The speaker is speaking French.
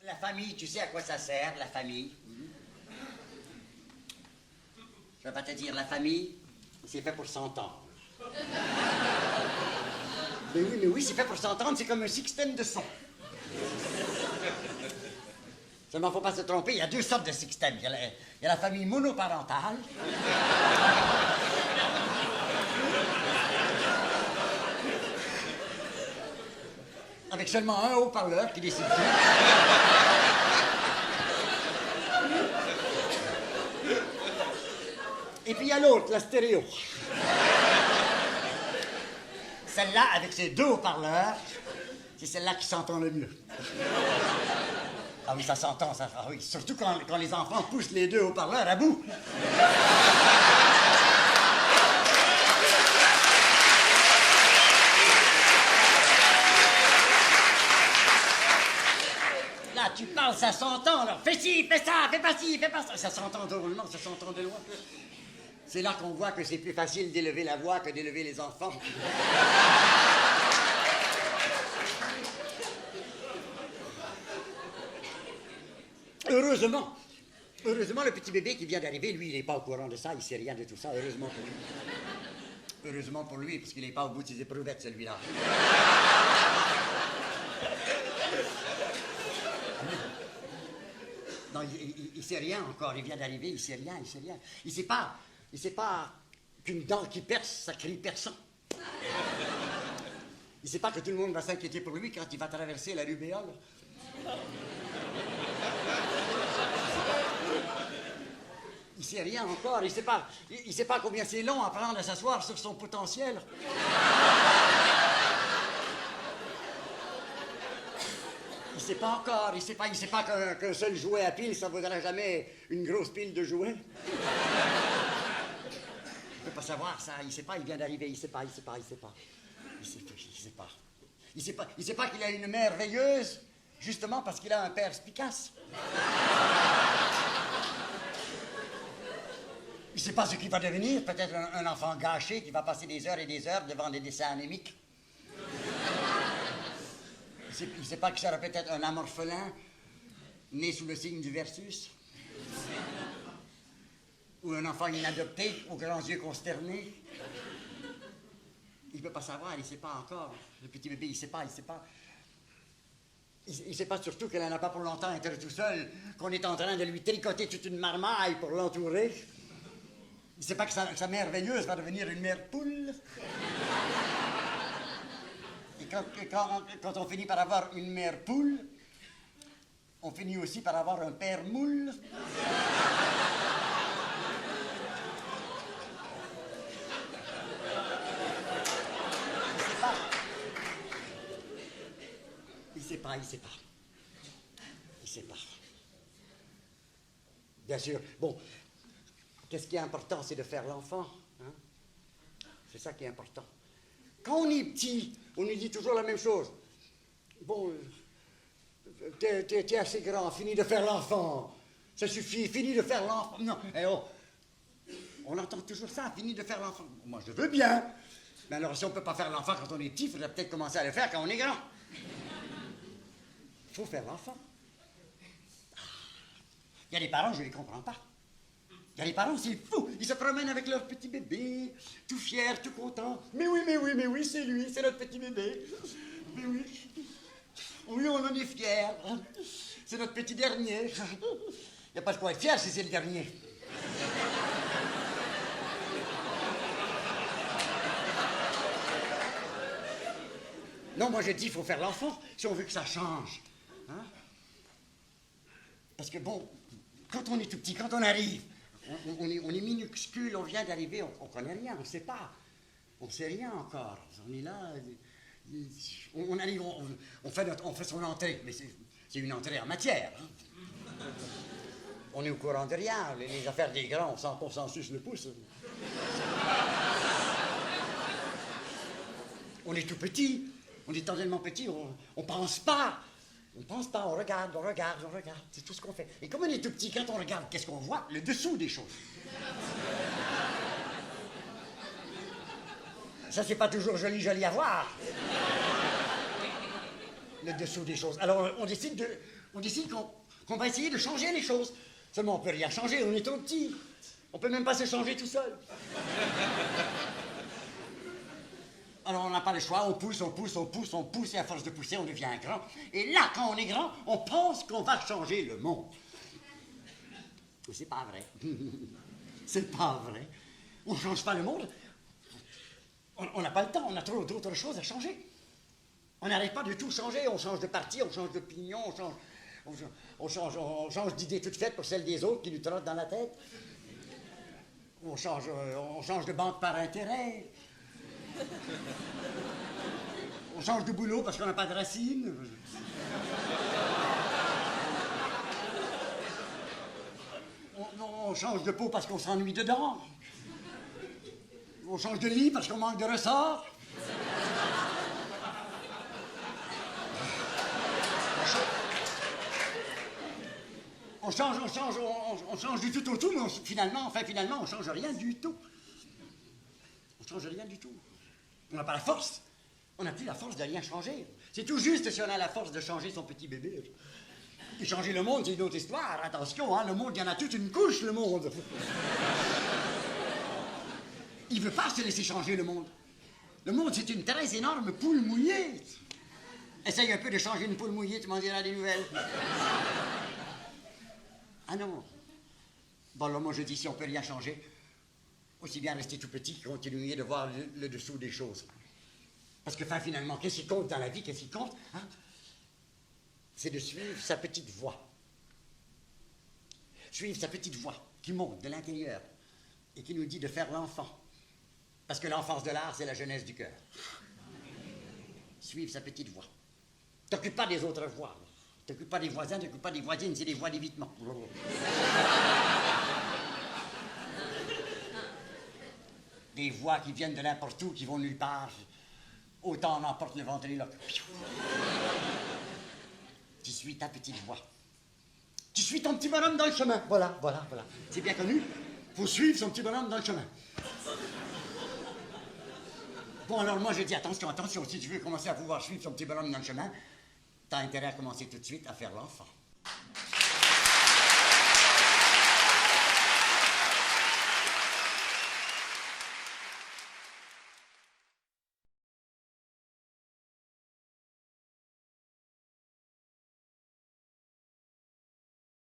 La famille, tu sais à quoi ça sert, la famille? Je vais pas te dire, la famille, c'est fait pour s'entendre. Mais oui, c'est fait pour s'entendre, c'est comme un système de son. Seulement, faut pas se tromper, il y a deux sortes de systèmes. Il y a la famille monoparentale. Avec seulement un haut-parleur qui décide tout. Et puis il y a l'autre, la stéréo. Celle-là, avec ses deux haut-parleurs, c'est celle-là qui s'entend le mieux. Ah oui, ça s'entend, ça. Ah oui, surtout quand les enfants poussent les deux haut-parleurs à bout. Là, tu parles, ça s'entend, là. Fais ci, fais ça, fais pas ci, fais pas ça. Ça s'entend drôlement, ça s'entend de loin. C'est là qu'on voit que c'est plus facile d'élever la voix que d'élever les enfants. Heureusement, le petit bébé qui vient d'arriver, lui, il n'est pas au courant de ça, il sait rien de tout ça, heureusement pour lui. Heureusement pour lui, parce qu'il n'est pas au bout de ses éprouvettes, celui-là. Non, il sait rien encore, il vient d'arriver, il sait rien. Il sait pas qu'une dent qui perce, ça crie perçant. Il sait pas que tout le monde va s'inquiéter pour lui quand il va traverser la rubéole. Il sait rien encore, il sait pas combien c'est long à apprendre à s'asseoir sur son potentiel. Il sait pas encore, il sait pas qu'un seul jouet à pile, ça vaudra jamais une grosse pile de jouets. Il peut pas savoir ça, il sait pas, il vient d'arriver, il sait pas. Il sait pas qu'il a une mère veilleuse, justement parce qu'il a un père spicace. Il sait pas ce qu'il va devenir, peut-être un enfant gâché qui va passer des heures et des heures devant des dessins anémiques. Il sait pas que ça sera peut-être un âme orphelin, né sous le signe du Versus. Ou un enfant inadopté, aux grands yeux consternés. Il peut pas savoir, il sait pas encore. Le petit bébé, il sait pas. Il sait pas surtout qu'elle en a pas pour longtemps à être tout seul, qu'on est en train de lui tricoter toute une marmaille pour l'entourer. Il sait pas que sa mère veilleuse va devenir une mère poule. Et quand on finit par avoir une mère poule, on finit aussi par avoir un père moule. Il sait pas. Bien sûr, bon, qu'est-ce qui est important, c'est de faire l'enfant. Hein? C'est ça qui est important. Quand on est petit, on nous dit toujours la même chose. Bon, t'es assez grand, finis de faire l'enfant. Ça suffit, finis de faire l'enfant. Non, on entend toujours ça, finis de faire l'enfant. Moi, je veux bien. Mais alors, si on ne peut pas faire l'enfant quand on est petit, il faudrait peut-être commencer à le faire quand on est grand. Il faut faire l'enfant. Il y a des parents, je ne les comprends pas. Il y a des parents, c'est fou. Ils se promènent avec leur petit bébé, tout fiers, tout contents. Mais oui, c'est lui, c'est notre petit bébé. Mais oui. Oui, on en est fiers. C'est notre petit dernier. Il n'y a pas de quoi être fier si c'est le dernier. Non, moi je dis, il faut faire l'enfant si on veut que ça change. Hein? Parce que bon, quand on est tout petit, quand on arrive, on est minuscule, on vient d'arriver, on connaît rien, on ne sait pas. On ne sait rien encore. On est là, on arrive, on fait son entrée, mais c'est une entrée en matière. Hein? On est au courant de rien. Les affaires des grands, on s'en suce le pouce. On est tout petit. On est tellement petit, on pense pas. On pense pas, on regarde. C'est tout ce qu'on fait. Et comme on est tout petit, quand on regarde, qu'est-ce qu'on voit? Le dessous des choses. Ça, c'est pas toujours joli à voir. le dessous des choses. Alors on décide qu'on va essayer de changer les choses. Seulement on peut rien changer, on est trop petit. On peut même pas se changer tout seul. Alors on n'a pas le choix, on pousse, et à force de pousser, on devient grand. Et là, quand on est grand, on pense qu'on va changer le monde. C'est pas vrai. C'est pas vrai. On ne change pas le monde. On n'a pas le temps, on a trop d'autres choses à changer. On n'arrête pas de tout changer, on change de parti, on change d'opinion, on change d'idées toutes faites pour celles des autres qui nous trottent dans la tête. On change de banque par intérêt. On change de boulot parce qu'on n'a pas de racines. On change de peau parce qu'on s'ennuie dedans. On change de lit parce qu'on manque de ressort. On change du tout au tout, mais finalement, on change rien du tout. On change rien du tout. On n'a pas la force. On n'a plus la force de rien changer. C'est tout juste si on a la force de changer son petit bébé. Et changer le monde, c'est une autre histoire. Attention, hein, le monde, il y en a toute une couche, le monde. Il ne veut pas se laisser changer, le monde. Le monde, c'est une très énorme poule mouillée. Essaye un peu de changer une poule mouillée, tu m'en diras des nouvelles. Ah non. Bon, là, moi, je dis, si on ne peut rien changer, aussi bien rester tout petit, continuer de voir le dessous des choses. Parce que, finalement, qu'est-ce qui compte dans la vie? Qu'est-ce qui compte, hein? C'est de suivre sa petite voie. Suivre sa petite voie qui monte de l'intérieur et qui nous dit de faire l'enfant. Parce que l'enfance de l'art, c'est la jeunesse du cœur. Suivre sa petite voie. T'occupe pas des autres voies. T'occupe pas des voisins, t'occupe pas des voisines, c'est des voies d'évitement. Des voies qui viennent de n'importe où, qui vont nulle part. Autant en emporte le ventriloque. Tu suis ta petite voie. Tu suis ton petit bonhomme dans le chemin. Voilà. C'est bien connu. Faut suivre son petit bonhomme dans le chemin. Bon, alors moi je dis attention, si tu veux commencer à pouvoir suivre son petit bonhomme dans le chemin, t'as intérêt à commencer tout de suite à faire l'enfant.